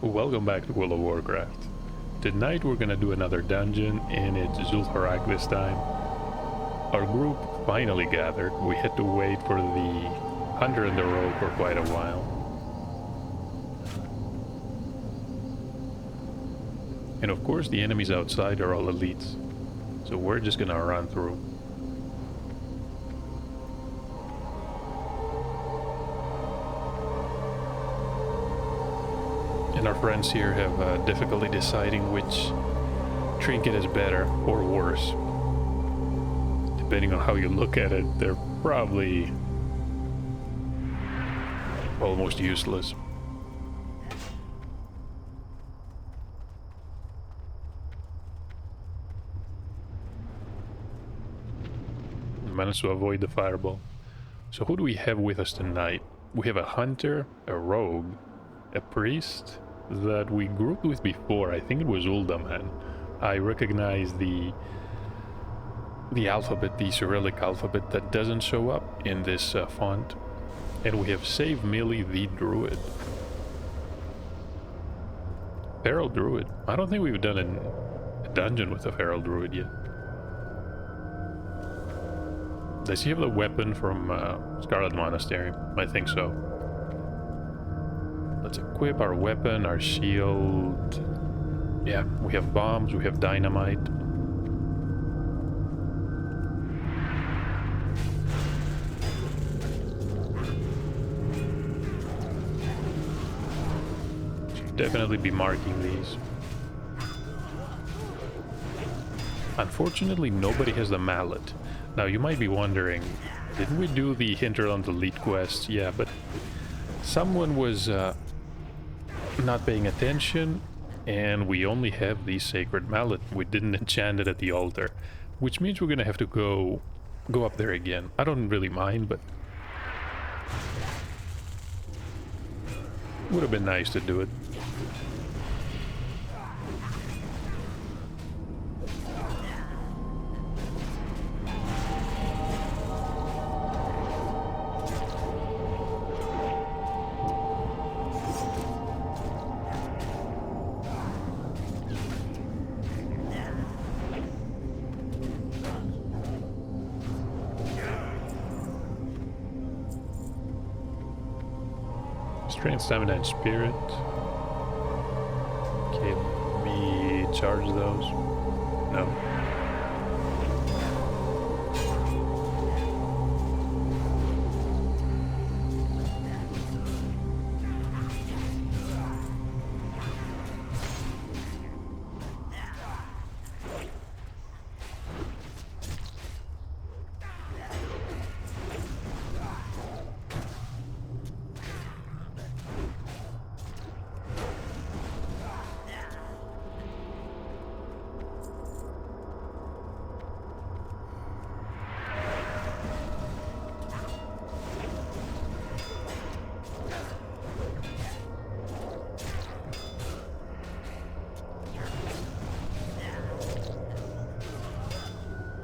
Welcome back to World of Warcraft. Tonight we're gonna do another dungeon, and it's Zul'Farrak this time. Our group finally gathered. We had to wait for the hunter in the road for quite a while. And of course the enemies outside are all elites. So we're just gonna run through. And our friends here have difficulty deciding which trinket is better or worse. Depending on how you look at it, they're probably almost useless. Managed to avoid the fireball. So who do we have with us tonight? We have a hunter, a rogue, a priest that we grouped with before. I think it was Uldaman. I recognize the alphabet, the Cyrillic alphabet that doesn't show up in this font. And we have Save Millie the Druid. Feral Druid. I don't think we've done a dungeon with a Feral Druid yet. Does he have the weapon from Scarlet Monastery? I think so. Let's equip our weapon, our shield. Yeah, we have bombs, we have dynamite. Should definitely be marking these. Unfortunately, nobody has the mallet. Now, you might be wondering, didn't we do the Hinterland Elite quest? Yeah, but someone was not paying attention, and we only have the Sacred Mallet. We didn't enchant it at the altar, which means we're gonna have to go up there again. I don't really mind, but would have been nice to do it. Strength, stamina, and spirit. Okay, let me charge those. No.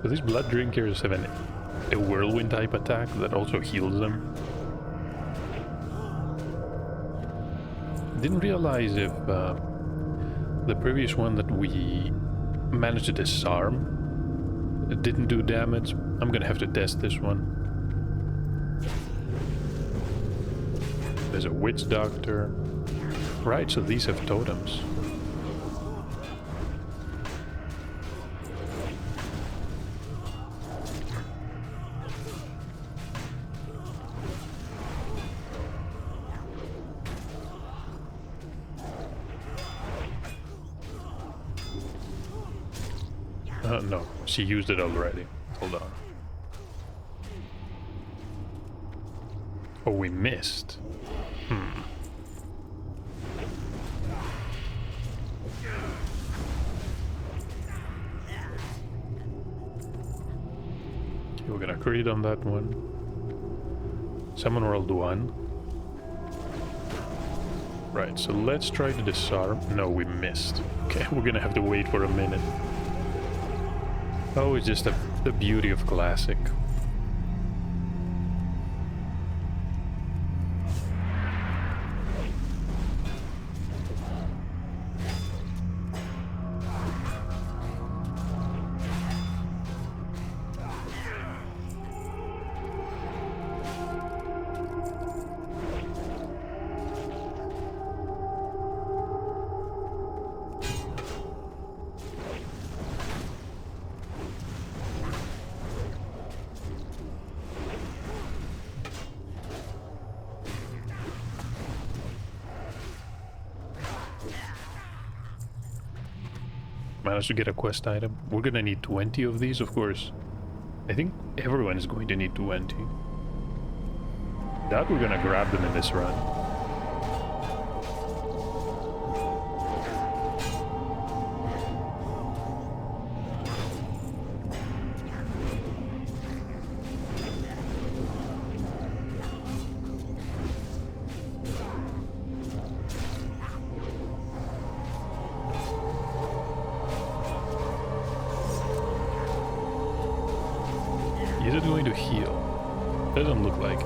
So these blood drinkers have a whirlwind type attack that also heals them. Didn't realize if the previous one that we managed to disarm didn't do damage. I'm gonna have to test this one. There's a witch doctor. Right, so these have totems. No, she used it already. Hold on. Oh, we missed. Okay, we're gonna crit on that one. Someone rolled 1. Right, so let's try to disarm. No, we missed. Okay, we're gonna have to wait for a minute. Oh, it's just the beauty of Classic. Managed to get a quest item. We're gonna need 20 of these, of course. I think everyone is going to need 20. That we're gonna grab them in this run. Is it going to heal? Doesn't look like it.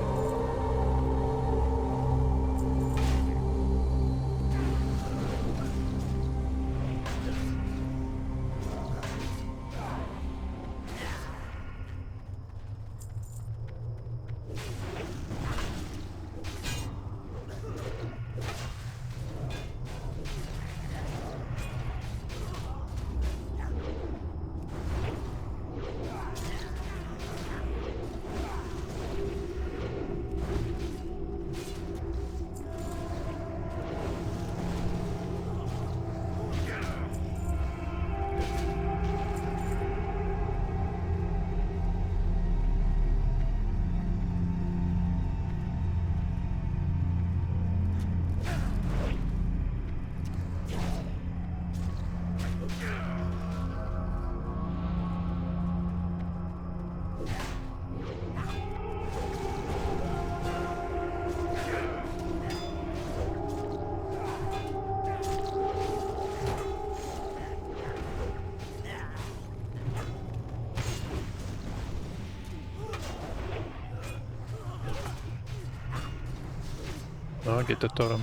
Oh, get the totem.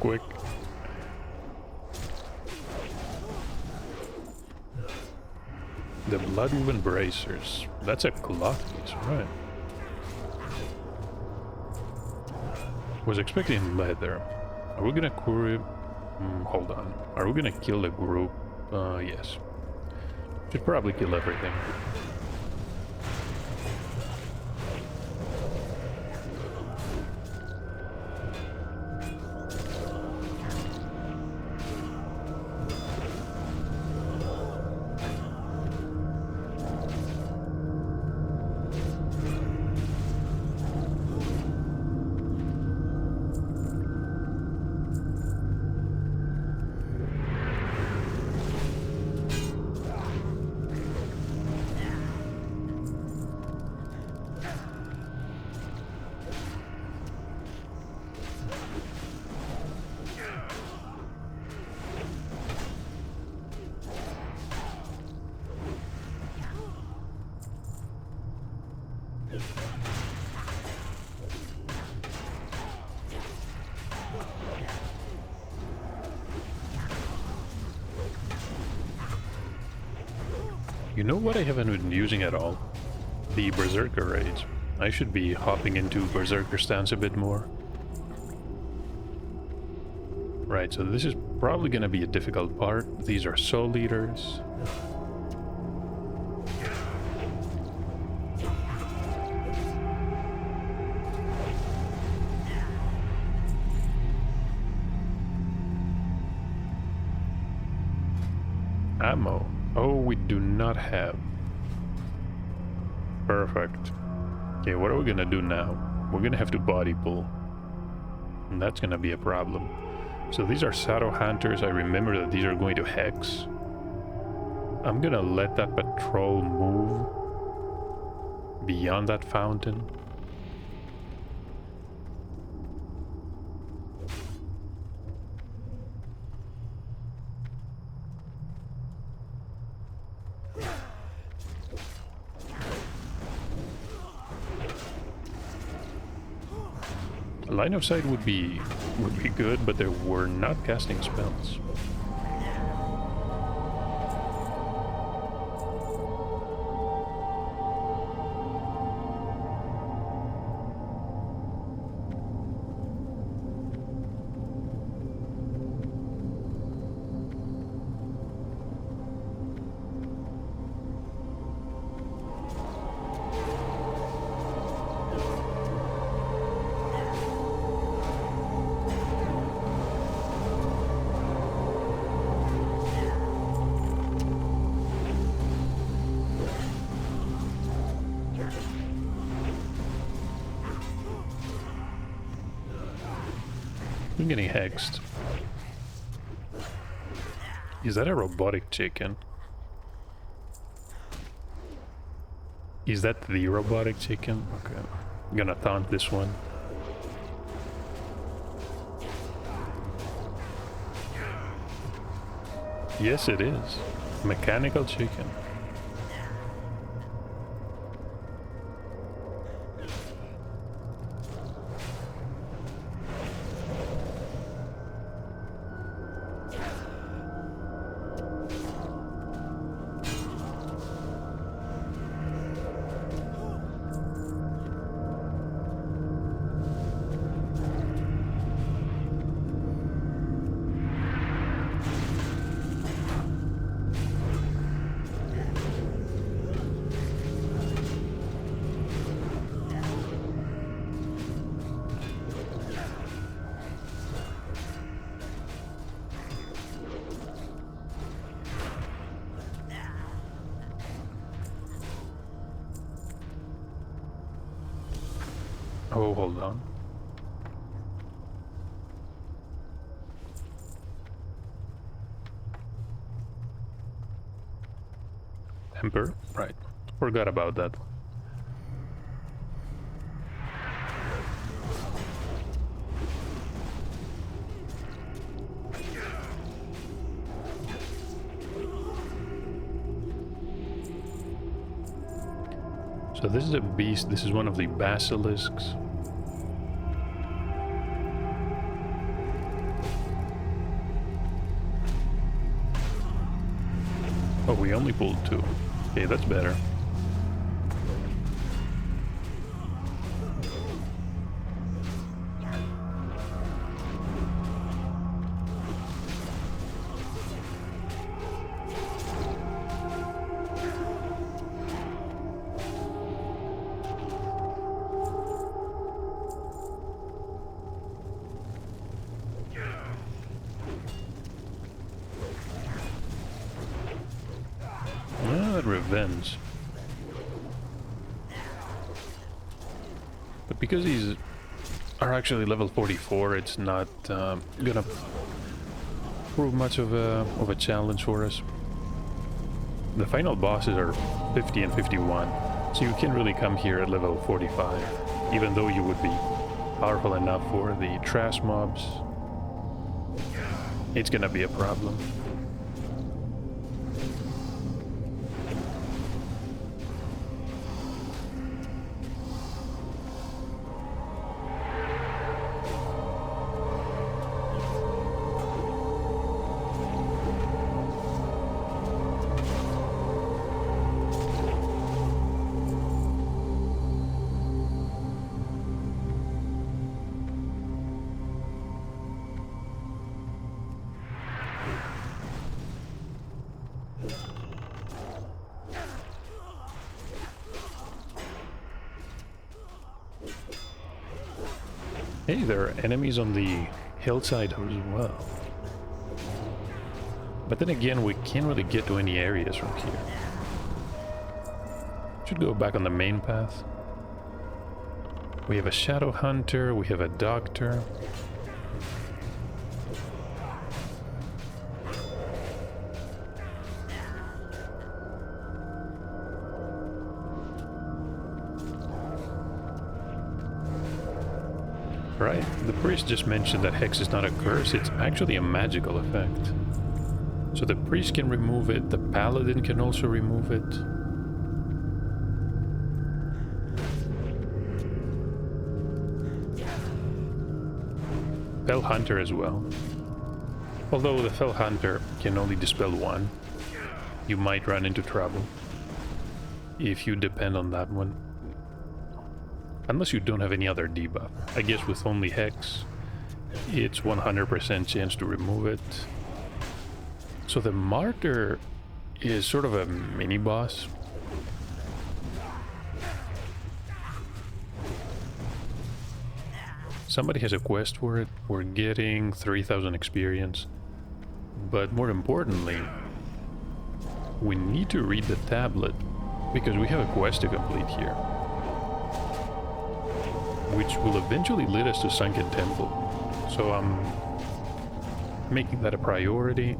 Quick. The Bloodwoven Bracers. That's a cloth piece, right? Was expecting leather. Are we gonna query... hold on. Are we gonna kill the group? Yes. Should probably kill everything. You know what I haven't been using at all? The Berserker raids. I should be hopping into Berserker stance a bit more. Right, so this is probably gonna be a difficult part. These are soul leaders. Ammo. Oh, we do not have. Perfect. Okay, what are we gonna do now? We're gonna have to body pull. And that's gonna be a problem. So these are Shadow Hunters. I remember that these are going to Hex. I'm gonna let that patrol move beyond that fountain. Line of sight would be good, but they were not casting spells. I'm getting hexed. Is that a robotic chicken? Is that the robotic chicken? Okay. I'm gonna taunt this one. Yes, it is. Mechanical chicken. Oh, hold on. Temper? Right. Forgot about that. So this is a beast. This is one of the basilisks. Oh, we only pulled 2. Okay, that's better. Revenge. But because these are actually level 44, it's not gonna prove much of a challenge for us. The final bosses are 50 and 51, so you can really come here at level 45, even though you would be powerful enough for the trash mobs. It's gonna be a problem. Hey, there are enemies on the hillside as well. But then again, we can't really get to any areas from here. Should go back on the main path. We have a shadow hunter, we have a doctor. Right, the priest just mentioned that Hex is not a curse, it's actually a magical effect. So the priest can remove it, the paladin can also remove it. Fell Hunter as well. Although the Fell Hunter can only dispel one, you might run into trouble if you depend on that one. Unless you don't have any other debuff. I guess with only Hex, it's 100% chance to remove it. So the Martyr is sort of a mini-boss. Somebody has a quest for it. We're getting 3,000 experience. But more importantly, we need to read the tablet because we have a quest to complete here, which will eventually lead us to Sunken Temple. So I'm making that a priority.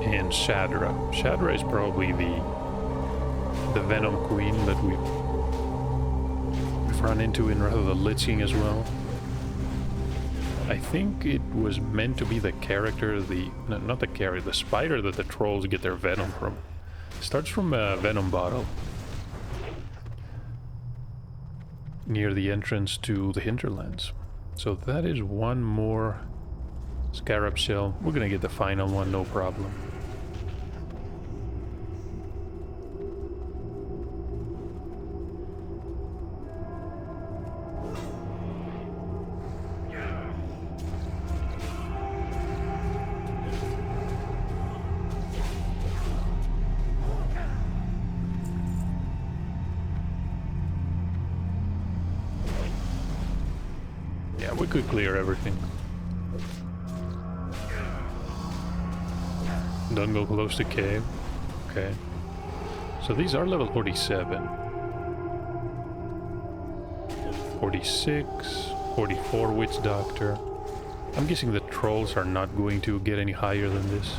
And Shadra. Shadra is probably the Venom Queen that we've run into in rather the Lich King as well. I think it was meant to be the character, no, not the character, the spider that the trolls get their venom from. It starts from a venom bottle near the entrance to the hinterlands. So that is one more scarab shell. We're gonna get the final one, no problem. Yeah, we could clear everything. Don't go close to cave. Okay. So these are level 47. 46, 44 Witch Doctor. I'm guessing the trolls are not going to get any higher than this.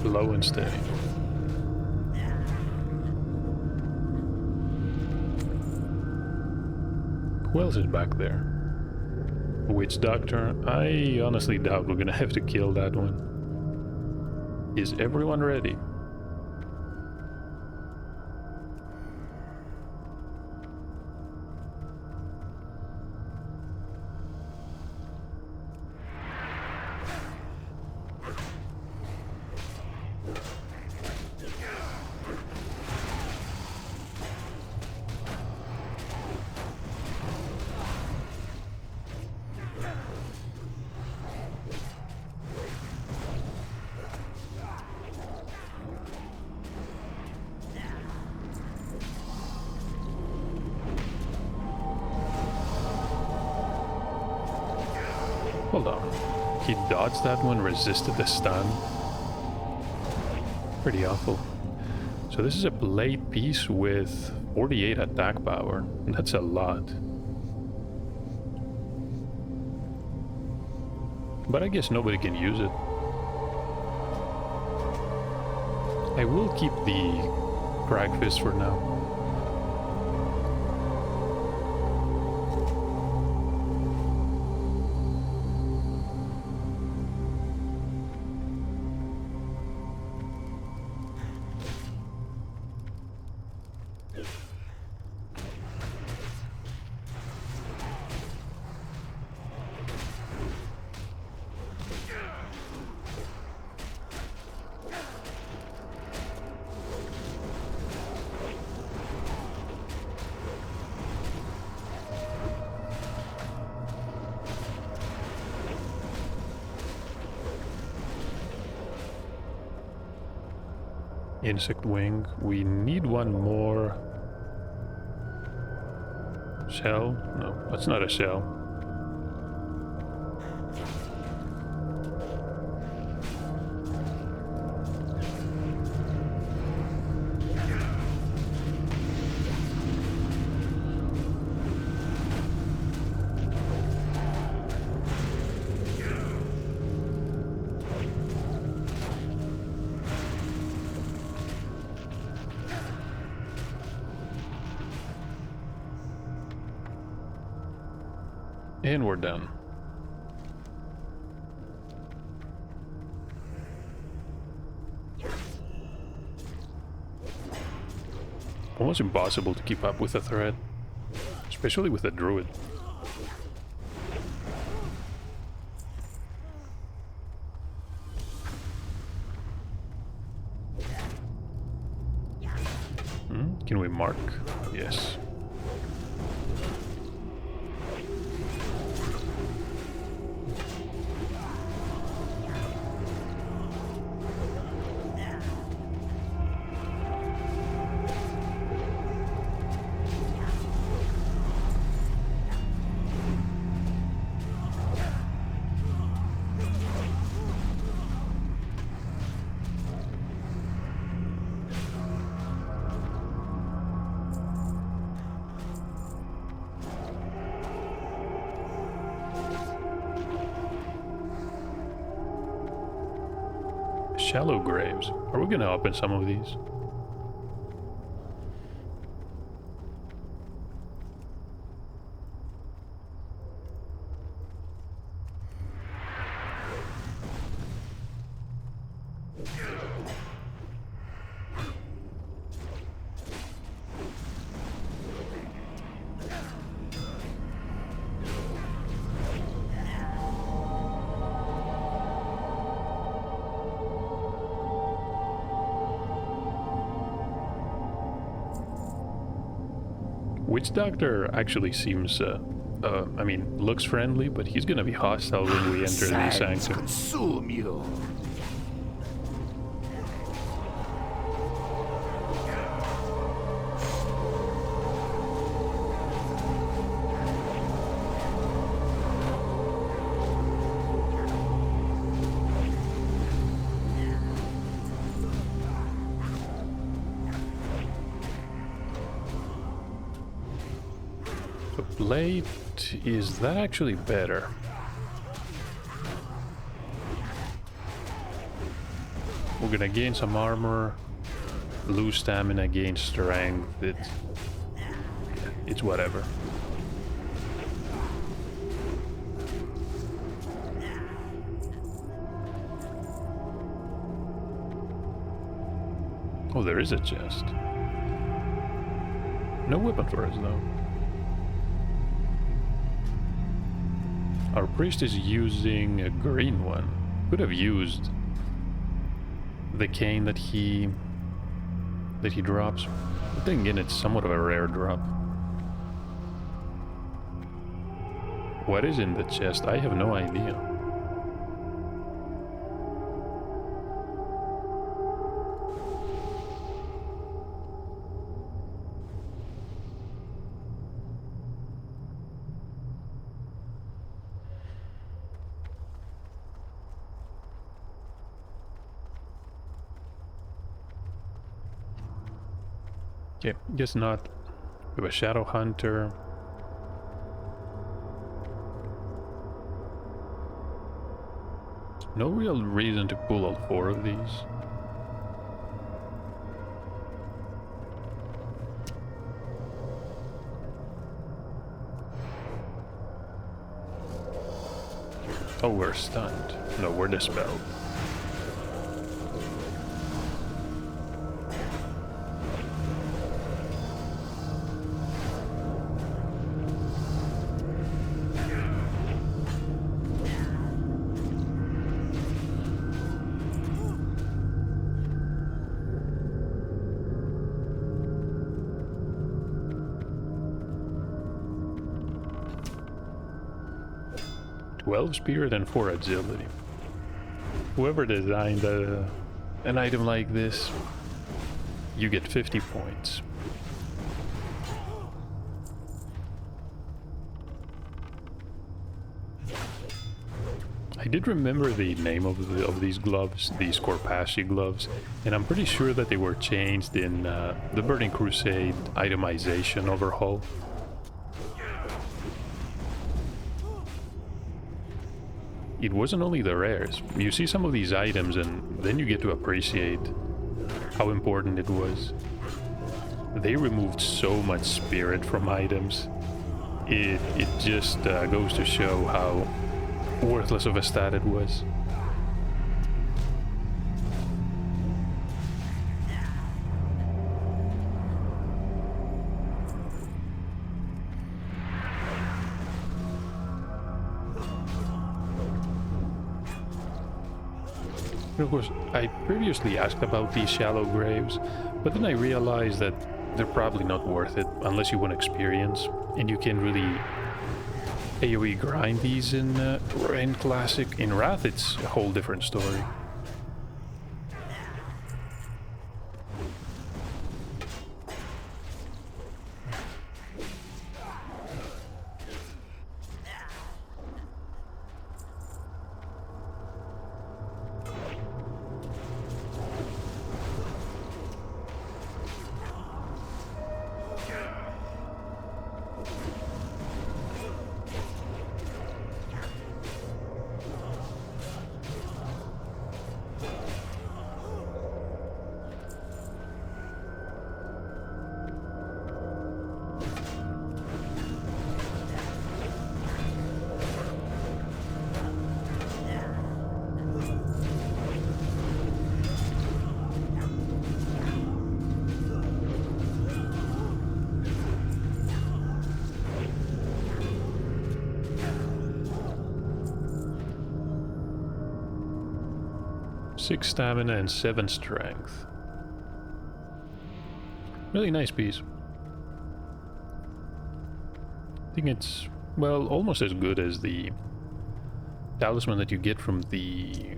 Slow and steady. Who else is back there? Witch Doctor? I honestly doubt we're gonna have to kill that one. Is everyone ready? Hold on. He dodged that one, resisted the stun. Pretty awful. So this is a blade piece with 48 attack power. That's a lot. But I guess nobody can use it. I will keep the Crag Fist for now. Insect wing. We need one more shell. No, that's not a shell. And we're done. almost impossible to keep up with the threat, especially with a druid. Can we mark? Yes. Shallow graves. Are we gonna open some of these? Witch Doctor actually seems, I mean, looks friendly, but he's gonna be hostile when we enter the sanctum. Consume you. Blade, is that actually better? We're gonna gain some armor, lose stamina, gain strength. It's whatever. Oh, there is a chest. No weapon for us though. Our priest is using a green one. Could have used the cane that he drops. But then again, it's somewhat of a rare drop. What is in the chest? I have no idea. Okay, guess not. We have a Shadow Hunter. No real reason to pull all 4 of these. Oh, we're stunned. No, we're dispelled. Spirit and 4 agility. Whoever designed an item like this, you get 50 points. I did remember the name of these gloves, these Corpashi gloves, and I'm pretty sure that they were changed in the Burning Crusade itemization overhaul. It wasn't only the rares. You see some of these items and then you get to appreciate how important it was. They removed so much spirit from items. It just goes to show how worthless of a stat it was. And of course, I previously asked about these shallow graves, but then I realized that they're probably not worth it unless you want experience, and you can really AoE grind these in Classic. In Wrath, it's a whole different story. Six stamina and 7 strength. Really nice piece. I think it's, well, almost as good as the talisman that you get from the...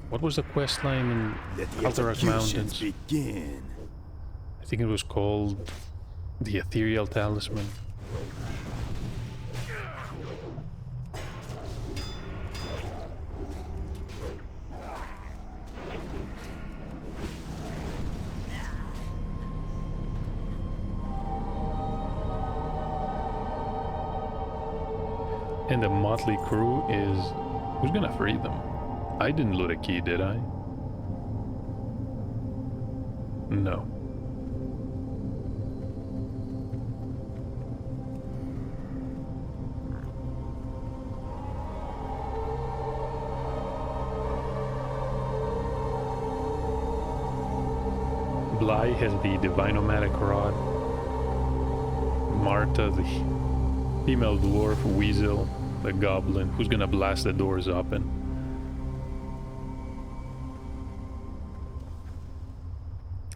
what was the quest line in Alterac Mountains? Begin. I think it was called the Ethereal Talisman. And the motley crew is... who's gonna free them? I didn't loot a key, did I? No. Bly has the Divinomatic Rod. Marta, the female dwarf, Weasel, the goblin, who's gonna blast the doors open.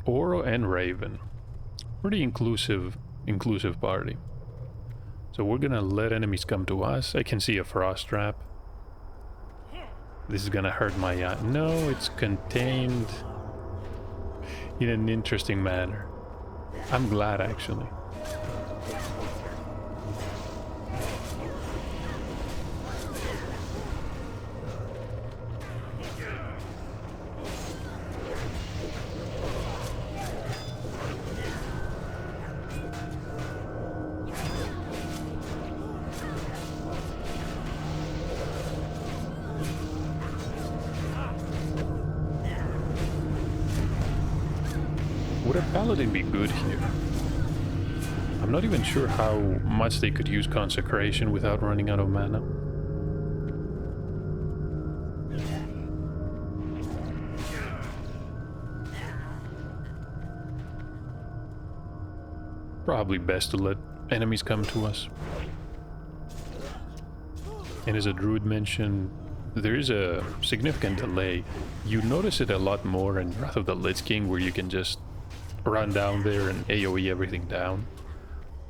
Oro and Raven. Pretty inclusive party. So we're gonna let enemies come to us. I can see a frost trap. This is gonna hurt my eye. No, it's contained in an interesting manner. I'm glad, actually. Would a paladin be good here? I'm not even sure how much they could use consecration without running out of mana. Probably best to let enemies come to us. And as a druid mentioned, there is a significant delay. You notice it a lot more in Wrath of the Lich King, where you can just run down there and AoE everything down.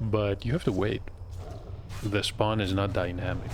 But you have to wait. The spawn is not dynamic.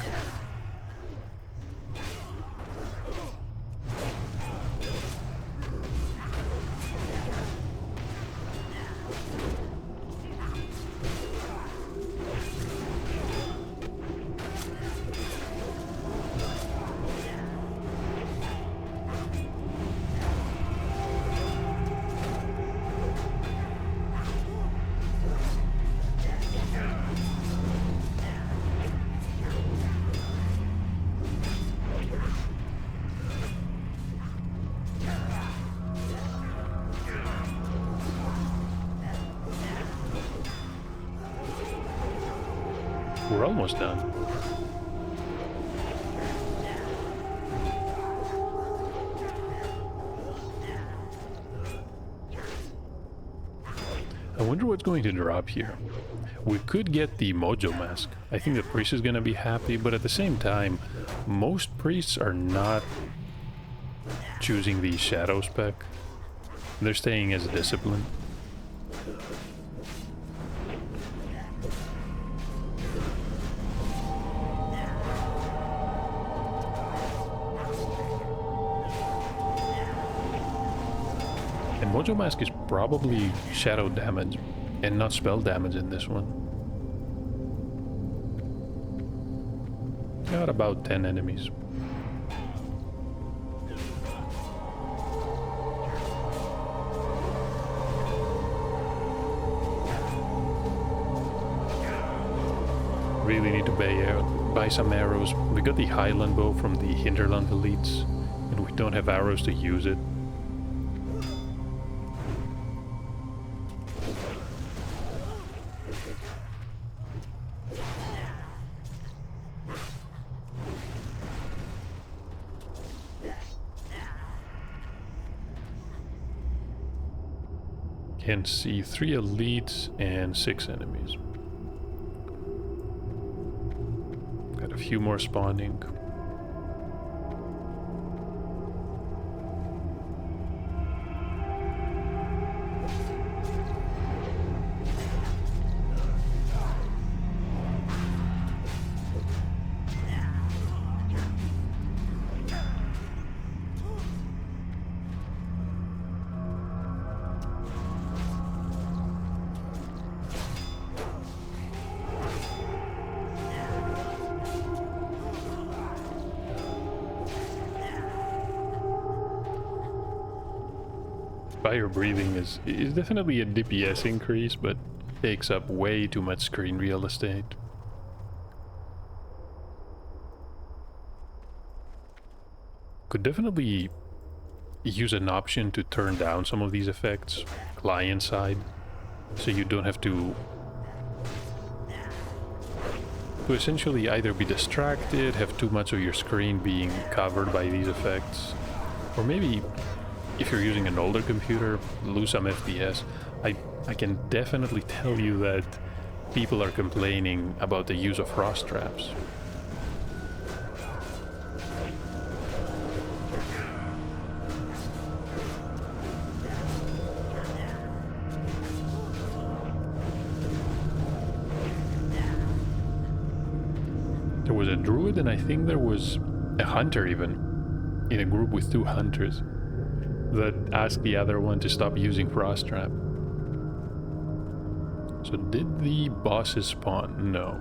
We're almost done. I wonder what's going to drop here. We could get the Mojo Mask. I think the priest is going to be happy, but at the same time, most priests are not choosing the shadow spec. They're staying as discipline. And Mojo Mask is probably shadow damage and not spell damage in this one. Got about 10 enemies. Really need to buy some arrows. We got the Highland bow from the Hinterland elites, and we don't have arrows to use it. Can see 3 elites and 6 enemies. Got a few more spawning. Fire breathing is definitely a DPS increase, but takes up way too much screen real estate. Could definitely use an option to turn down some of these effects client side, so you don't have to essentially either be distracted, have too much of your screen being covered by these effects, or maybe if you're using an older computer, lose some FPS. I can definitely tell you that people are complaining about the use of frost traps. There was a druid, and I think there was a hunter even, in a group with 2 hunters, that asked the other one to stop using frost trap. So did the bosses spawn? No.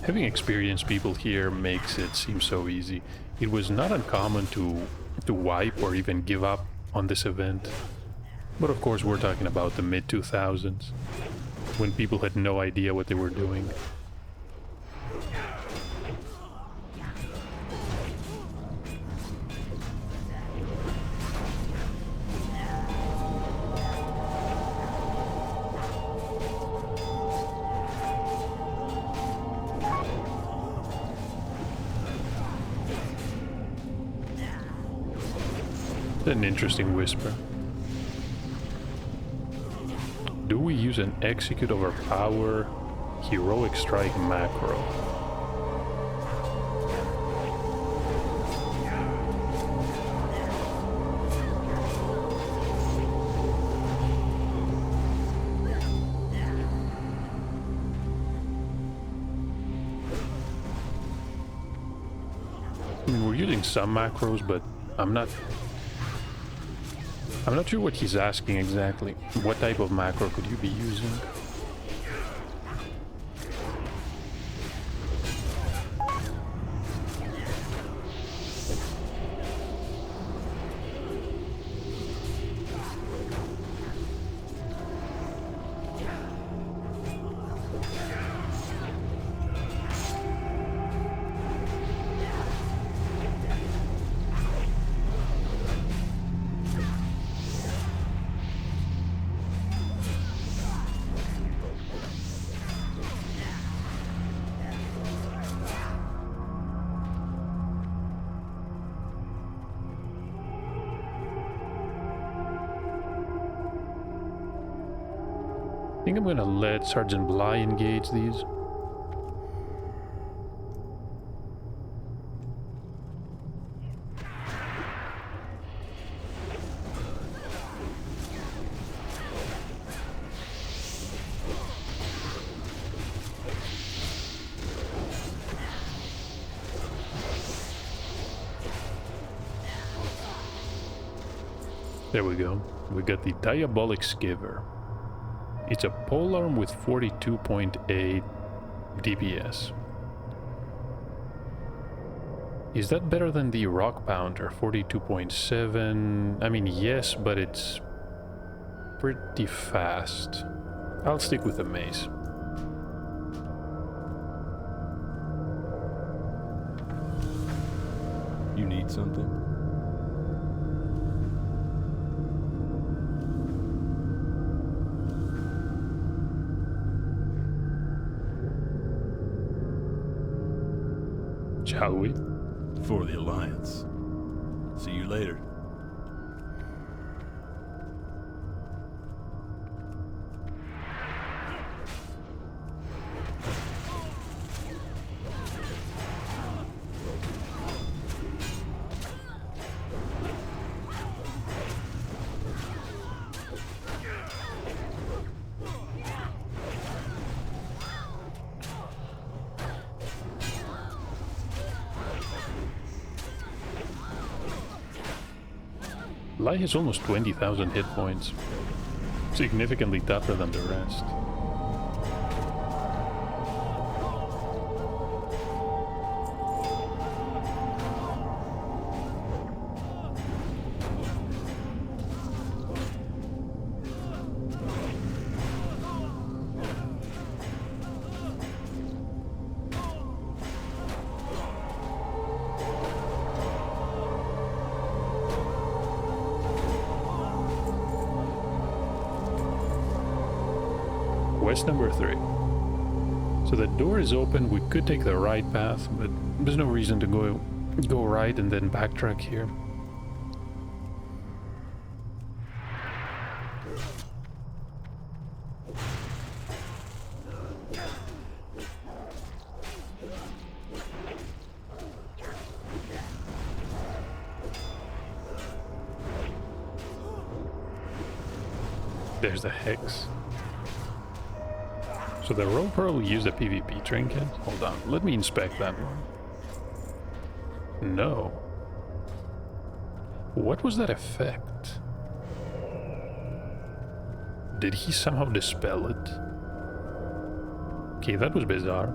Having experienced people here makes it seem so easy. It was not uncommon to wipe or even give up on this event. But of course we're talking about the mid-2000s, when people had no idea what they were doing. An interesting whisper. Do we use an execute over power heroic strike macro? I mean, we're using some macros, but I'm not sure what he's asking exactly. What type of macro could you be using? I think I'm gonna let Sergeant Bly engage these. There we go. We got the Diabolic Skiver. It's a polearm with 42.8 DPS. Is that better than the Rock Pounder? 42.7. I mean, yes, but it's pretty fast. I'll stick with the mace. You need something? Shall we? For the Alliance. See you later. Lai has almost 20,000 hit points. Significantly tougher than the rest. Quest number 3. So the door is open. We could take the right path, but there's no reason to go right and then backtrack here. There's the Hex. So the Rogue Pearl used a PvP trinket? Hold on, let me inspect that one. No. What was that effect? Did he somehow dispel it? Okay, that was bizarre.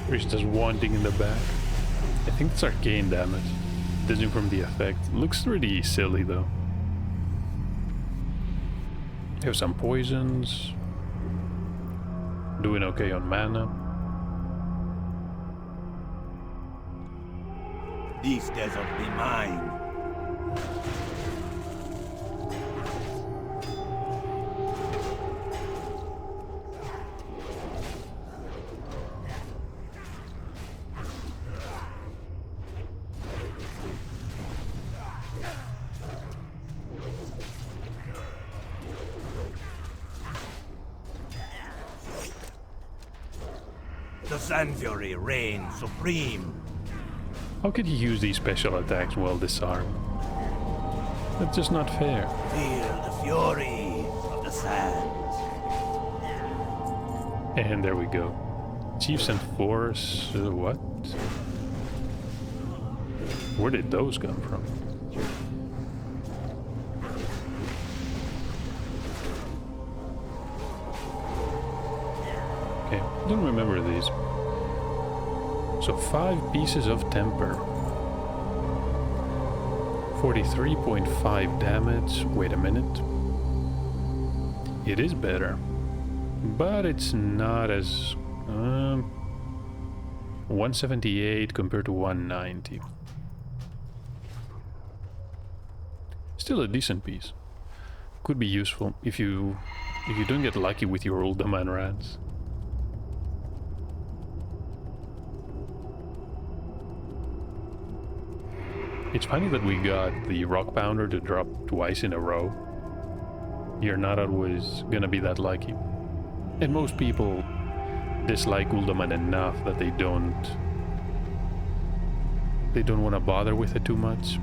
There's just one thing in the back. I think it's arcane damage. Judging from the effect. Looks pretty silly though. You have some poisons. Doing okay on mana. This desert be mine. The Sand Fury reigns supreme. How could he use these special attacks while disarmed? That's just not fair. Feel the fury of the sands. And there we go. Chiefs and Force... what? Where did those come from? Okay, don't remember these. So 5 pieces of temper. 43.5 damage. Wait a minute. It is better. But it's not as... 178 compared to 190. Still a decent piece. Could be useful if you don't get lucky with your old Daman rats. It's funny that we got the Rock Pounder to drop twice in a row. You're not always gonna be that lucky. And most people dislike Uldaman enough that they don't want to bother with it too much.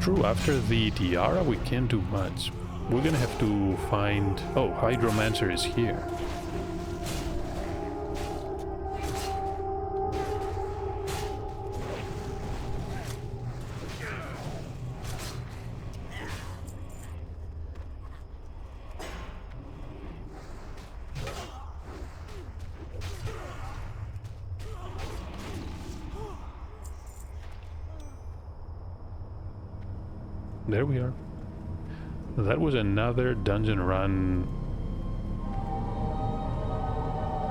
True, after the Tiara we can't do much. We're gonna have to find... oh, Hydromancer is here. There we are. That was another dungeon run.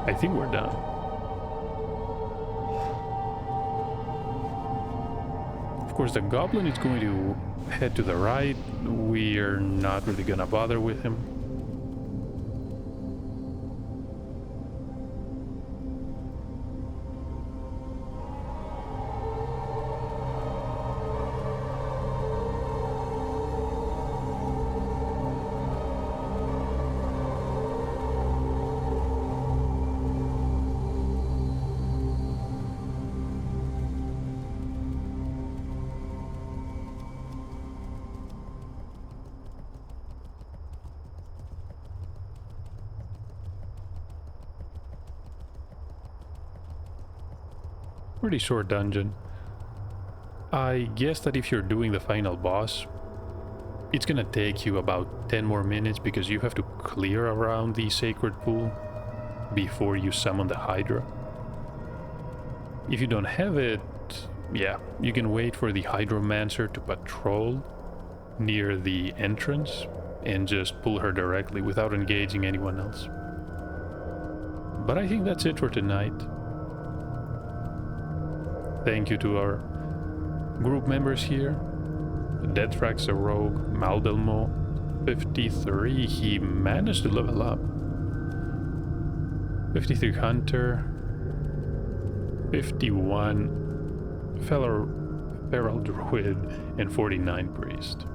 I think we're done. Of course, the goblin is going to head to the right. We're not really gonna bother with him. Pretty short dungeon. I guess that if you're doing the final boss, it's gonna take you about 10 more minutes because you have to clear around the sacred pool before you summon the Hydra. If you don't have it, yeah, you can wait for the Hydromancer to patrol near the entrance and just pull her directly without engaging anyone else. But I think that's it for tonight. Thank you to our group members here. Deathrax a rogue, Maldelmo, 53, he managed to level up. 53 Hunter, 51 Feral Druid, and 49 Priest.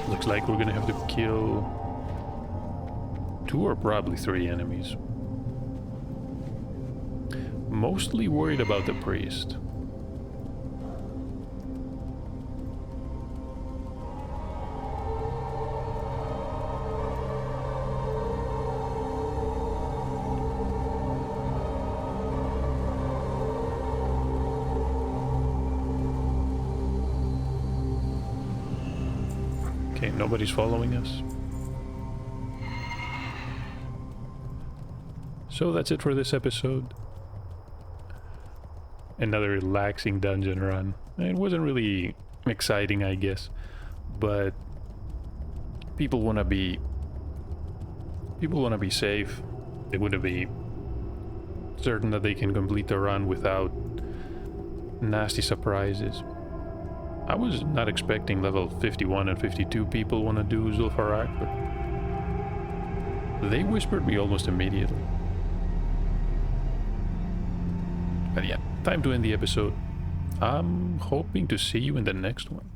Looks like we're gonna have to kill 2 or probably 3 enemies. Mostly worried about the priest. Okay, nobody's following us. So that's it for this episode. Another relaxing dungeon run. It wasn't really exciting, I guess, but people want to be safe. They want to be certain that they can complete the run without nasty surprises. I was not expecting level 51 and 52 people want to do Zul'Farrak, but they whispered me almost immediately. But yeah, time to end the episode. I'm hoping to see you in the next one.